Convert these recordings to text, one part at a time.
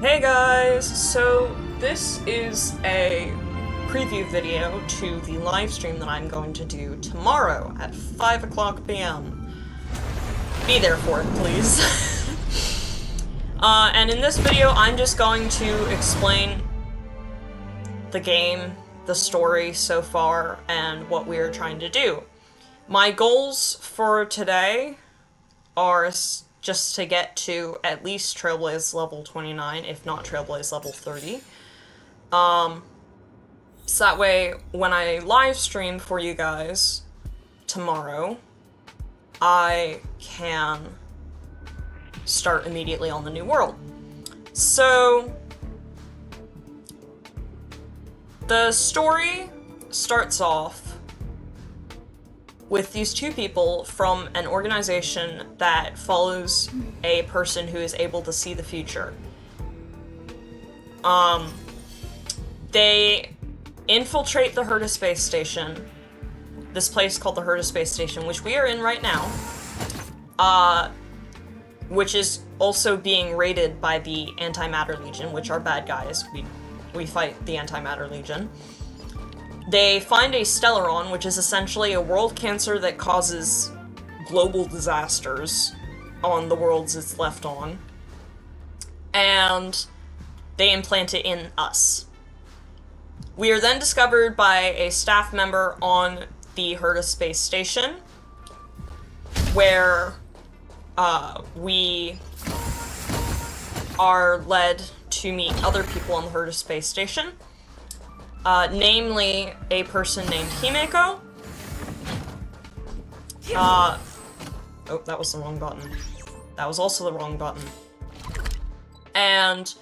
Hey guys! So this is a preview video to the live stream that I'm going to do tomorrow at 5 o'clock p.m. Be there for it, please. And in this video, I'm just going to explain the game, the story so far, and what we are trying to do. My goals for today are just to get to at least Trailblaze level 29, if not Trailblaze level 30. So that way, when I live stream for you guys tomorrow, I can start immediately on the new world. So, the story starts off with these two people from an organization that follows a person who is able to see the future. They infiltrate the Herta space station, this place called the Herta space station, which we are in right now, which is also being raided by the Antimatter Legion, which are bad guys. We fight the Antimatter Legion. They find a Stellaron, which is essentially a world cancer that causes global disasters on the worlds it's left on. And they implant it in us. We are then discovered by a staff member on the Herta space station, where we are led to meet other people on the Herta space station. Namely a person named Himeko. Oh, that was the wrong button. That was also the wrong button. And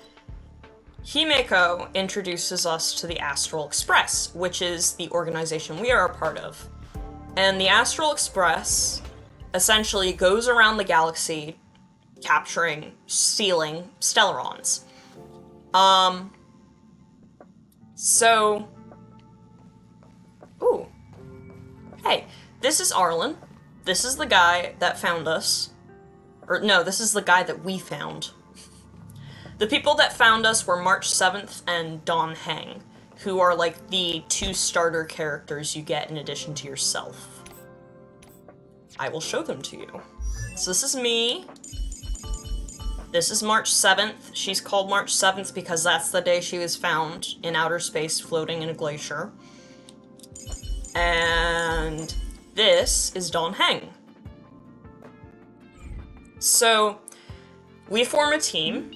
Himeko introduces us to the Astral Express, which is the organization we are a part of. And the Astral Express essentially goes around the galaxy capturing, stealing Stellarons. So, ooh, hey, this is Arlen. This is the guy that found us. Or, no, this is the guy that we found. The people that found us were March 7th and Don Heng, who are like the two starter characters you get in addition to yourself. I will show them to you. So this is me. This is March 7th. She's called March 7th because that's the day she was found in outer space floating in a glacier. And this is Don Heng. So, we form a team,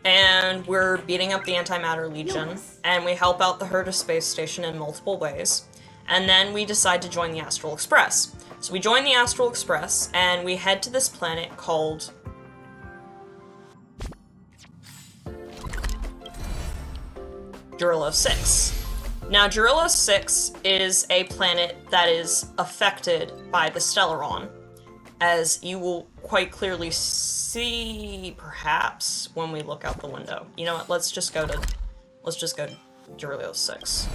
and we're beating up the Antimatter Legion, and we help out the Herta space station in multiple ways. And then we decide to join the Astral Express. So we join the Astral Express, and we head to this planet called Durillo 6. Now, Durillo 6 is a planet that is affected by the Stellaron, as you will quite clearly see, perhaps, when we look out the window. You know what, let's just go to Durillo 6.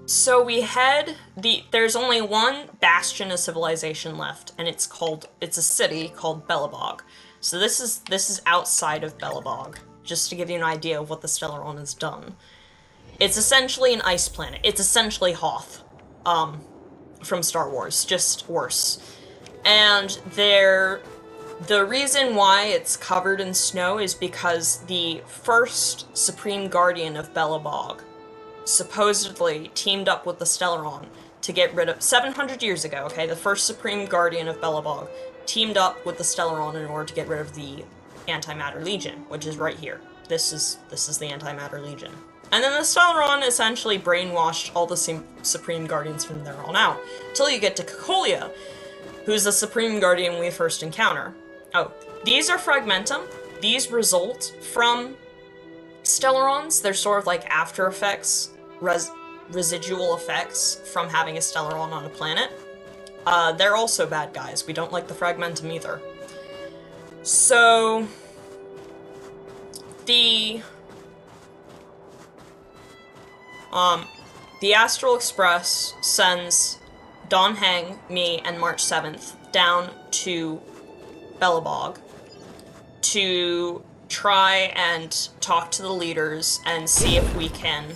So we head, there's only one bastion of civilization left, and it's a city called Belobog. So this is outside of Belobog, just to give you an idea of what the Stellaron has done. It's essentially an ice planet. It's essentially Hoth, from Star Wars, just worse. And the reason why it's covered in snow is because the first Supreme Guardian of Belobog supposedly teamed up with the Stellaron to get rid of, 700 years ago, okay, the first Supreme Guardian of Belobog teamed up with the Stellaron in order to get rid of the Antimatter Legion, which is right here. This is the Antimatter Legion. And then the Stellaron essentially brainwashed all the Supreme Guardians from there on out, till you get to Kokolia, who's the Supreme Guardian we first encounter. Oh, these are Fragmentum. These result from Stellarons. They're sort of like after effects, residual effects from having a Stellaron on a planet. They're also bad guys. We don't like the Fragmentum either. So, the Astral Express sends Don Heng, me, and March 7th down to Belobog to try and talk to the leaders and see if we can,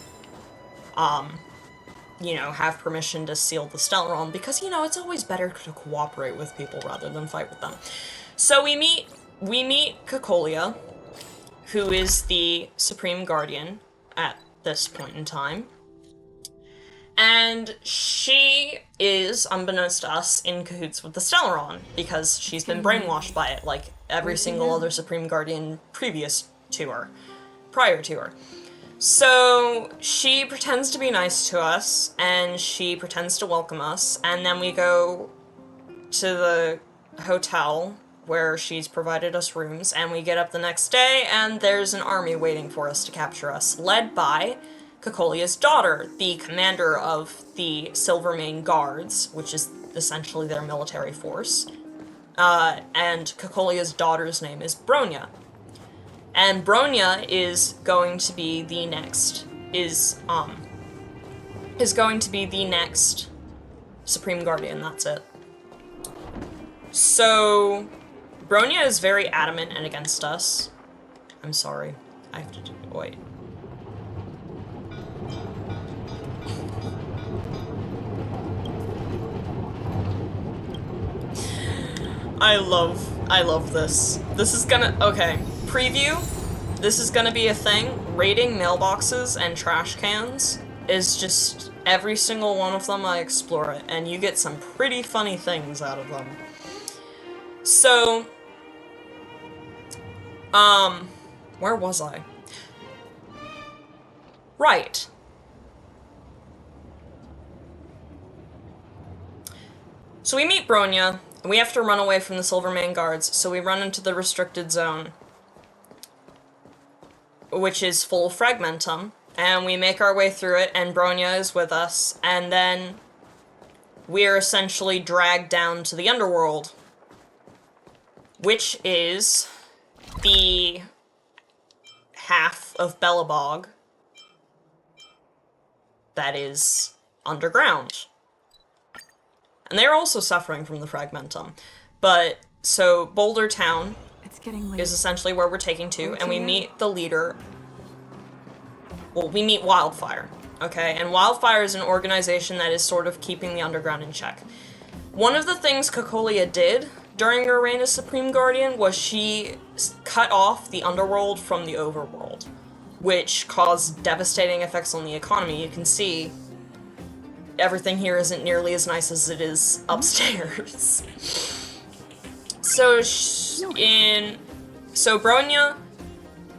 you know, have permission to seal the Stellaron, because, you know, it's always better to cooperate with people rather than fight with them. So we meet Cocolia, who is the Supreme Guardian at this point in time. And she is, unbeknownst to us, in cahoots with the Stellaron, because she's been brainwashed by it, like every single other Supreme Guardian prior to her. So she pretends to be nice to us, and she pretends to welcome us, and then we go to the hotel where she's provided us rooms, and we get up the next day, and there's an army waiting for us to capture us, led by Cocolia's daughter, the commander of the Silvermane Guards, which is essentially their military force. And Cocolia's daughter's name is Bronya. And Bronya is going to be the next, Supreme Guardian, that's it. So, Bronya is very adamant and against us. I'm sorry. I have to do, wait. I love this. This is gonna, okay, preview. This is gonna be a thing. Raiding mailboxes and trash cans is just, every single one of them I explore it, and you get some pretty funny things out of them. So, where was I? Right. So we meet Bronya. We have to run away from the Silvermane Guards, so we run into the restricted zone, which is full of Fragmentum, and we make our way through it, and Bronya is with us, and then we're essentially dragged down to the underworld, which is the half of Belobog that is underground. And they're also suffering from the Fragmentum. But, so, Boulder Town is essentially where we're taking to, and we meet the leader. Well, we meet Wildfire, okay? And Wildfire is an organization that is sort of keeping the underground in check. One of the things Cocolia did during her reign as Supreme Guardian was she cut off the underworld from the overworld, which caused devastating effects on the economy. You can see everything here isn't nearly as nice as it is upstairs. So Bronya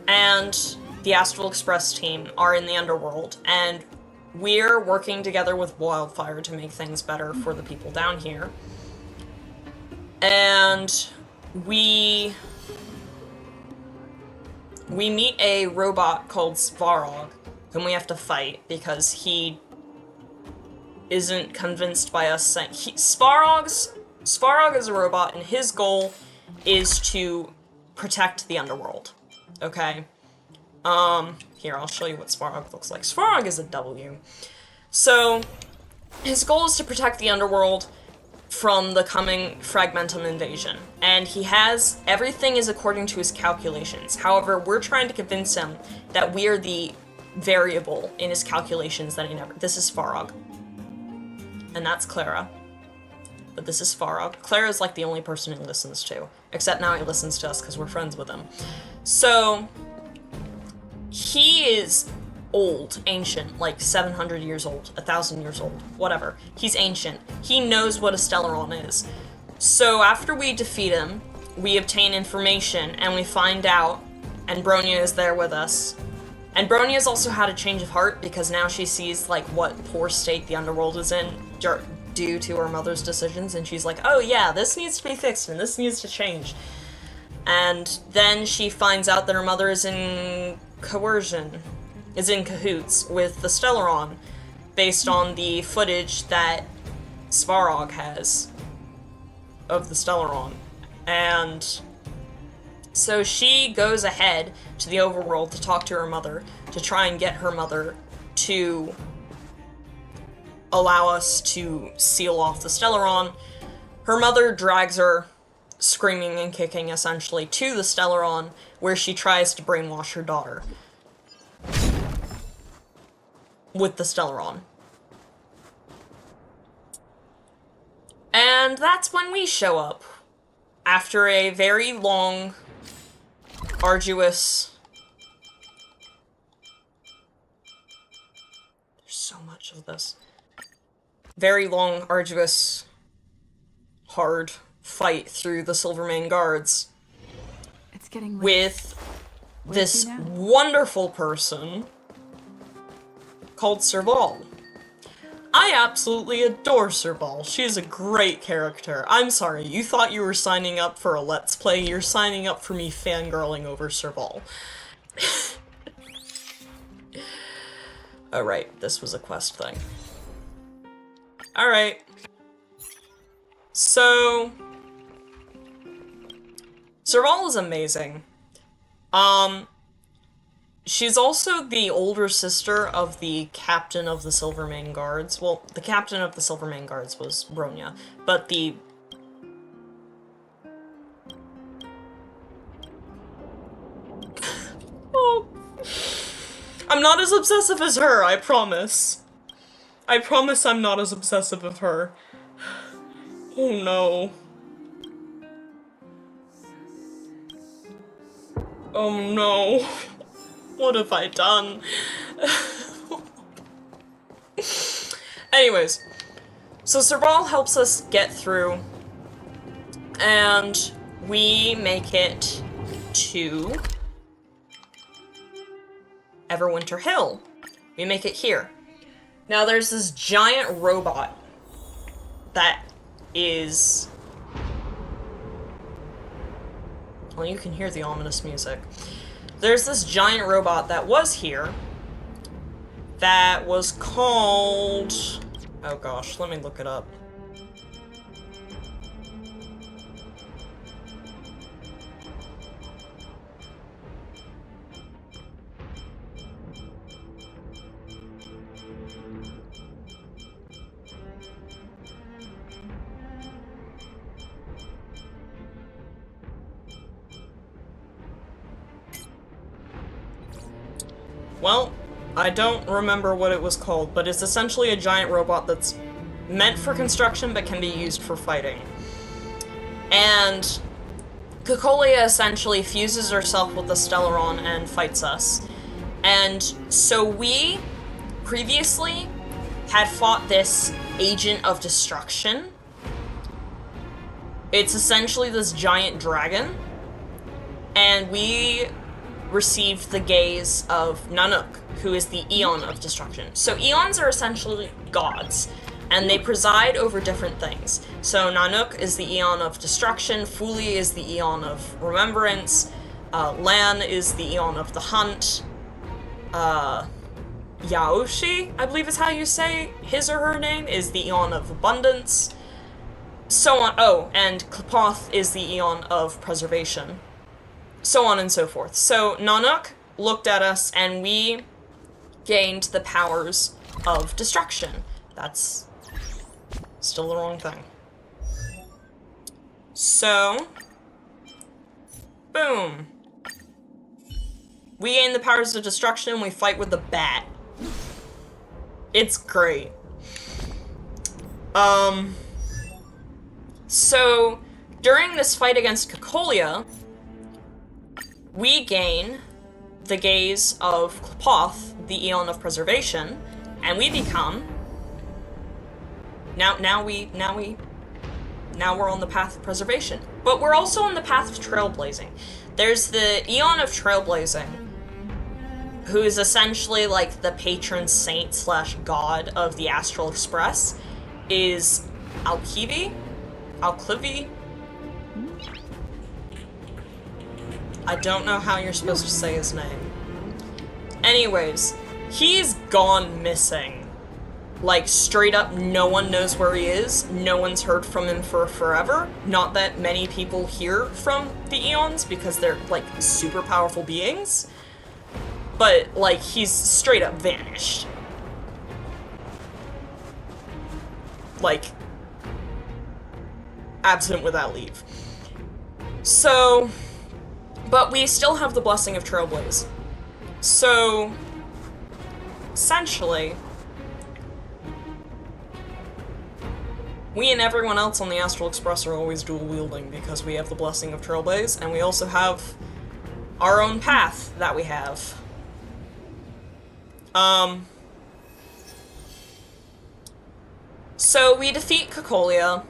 and the Astral Express team are in the underworld, and we're working together with Wildfire to make things better for the people down here. And we meet a robot called Svarog, whom we have to fight because he isn't convinced by us saying... Svarog is a robot, and his goal is to protect the underworld. Okay? Here, I'll show you what Svarog looks like. Svarog is a W. So, his goal is to protect the underworld from the coming Fragmentum invasion. And he has... everything is according to his calculations. However, we're trying to convince him that we're the variable in his calculations that he never... This is Svarog. And that's Clara. But this is Svarog. Clara is like the only person he listens to. Except now he listens to us because we're friends with him. So, he is old, ancient, like 700 years old, 1,000 years old, whatever. He's ancient. He knows what a Stellaron is. So after we defeat him, we obtain information and we find out, and Bronya is there with us. And Bronya's also had a change of heart because now she sees like what poor state the underworld is in due to her mother's decisions, and she's like, oh yeah, this needs to be fixed and this needs to change. And then she finds out that her mother is in cahoots with the Stellaron based on the footage that Svarog has of the Stellaron. And so she goes ahead to the overworld to talk to her mother, to try and get her mother to allow us to seal off the Stellaron. Her mother drags her screaming and kicking, essentially, to the Stellaron, where she tries to brainwash her daughter. With the Stellaron. And that's when we show up. After a very long, arduous... There's so much of this. Very long, arduous, hard fight through the Silvermane guards. It's getting late. With this wonderful person called Serval. I absolutely adore Serval. She's a great character. I'm sorry, you thought you were signing up for a Let's Play, you're signing up for me fangirling over Serval. Oh right, this was a quest thing. Alright. So... Serval is amazing. She's also the older sister of the captain of the Silvermane Guards. Well, the captain of the Silvermane Guards was Bronya, but the... Oh. I'm not as obsessive as her, I promise. I promise I'm not as obsessive as her. Oh no. Oh no. What have I done? Anyways, so Serval helps us get through, and we make it to Everwinter Hill. We make it here. Now there's this giant robot that is... Well, you can hear the ominous music. There's this giant robot that was here that was called... Oh gosh, let me look it up. Well, I don't remember what it was called, but it's essentially a giant robot that's meant for construction but can be used for fighting. And Cocolia essentially fuses herself with the Stellaron and fights us. And so we previously had fought this agent of destruction. It's essentially this giant dragon, and we received the gaze of Nanook, who is the Eon of Destruction. So Eons are essentially gods, and they preside over different things. So Nanook is the Eon of Destruction, Fuli is the Eon of Remembrance, Lan is the Eon of the Hunt, Yaoshi, I believe is how you say his or her name, is the Eon of Abundance, so on. Oh, and Klapoth is the Eon of Preservation. So on and so forth. So Nanook looked at us and we gained the powers of destruction. That's still the wrong thing. So, boom. We gain the powers of destruction and we fight with the bat. It's great. So, during this fight against Cocolia, we gain the gaze of Klapoth, the Eon of Preservation, and we become... Now we're on the path of preservation. But we're also on the path of trailblazing. There's the Eon of Trailblazing, who is essentially like the patron saint slash god of the Astral Express, is Alclivy? I don't know how you're supposed to say his name. Anyways, he's gone missing. Like, straight up, no one knows where he is. No one's heard from him for forever. Not that many people hear from the Eons, because they're, like, super powerful beings. But, like, he's straight up vanished. Like, absent without leave. So, but we still have the blessing of Trailblaze. So, essentially, we and everyone else on the Astral Express are always dual wielding because we have the blessing of Trailblaze, and we also have our own path that we have. So we defeat Cocolia,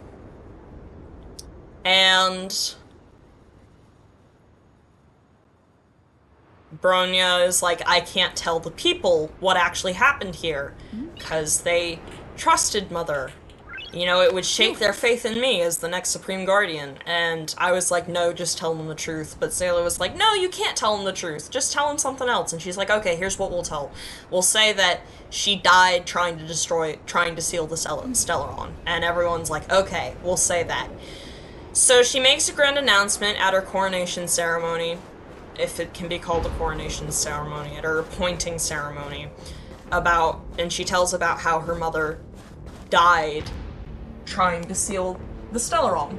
and Bronya is like, I can't tell the people what actually happened here, because they trusted Mother. You know, it would shake their faith in me as the next Supreme Guardian. And I was like, no, just tell them the truth. But Sailor was like, no, you can't tell them the truth. Just tell them something else. And she's like, okay, here's what we'll tell. We'll say that she died trying to seal the Stellaron. And everyone's like, okay, we'll say that. So she makes a grand announcement at her coronation ceremony, if it can be called a coronation ceremony, at her appointing ceremony, and she tells about how her mother died trying to seal the Stellaron.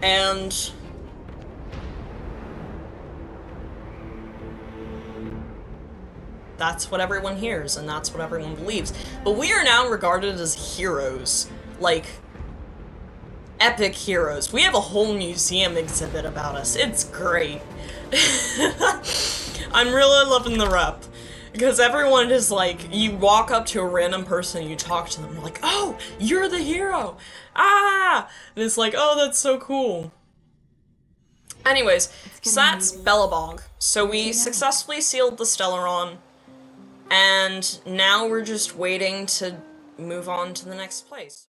And that's what everyone hears, and that's what everyone believes. But we are now regarded as heroes. Like, epic heroes. We have a whole museum exhibit about us. It's great. I'm really loving the rep. Because everyone is like, you walk up to a random person, you talk to them, you're like, oh, you're the hero! Ah! And it's like, oh, that's so cool. Anyways, so that's Belobog. So we successfully sealed the Stellaron, and now we're just waiting to move on to the next place.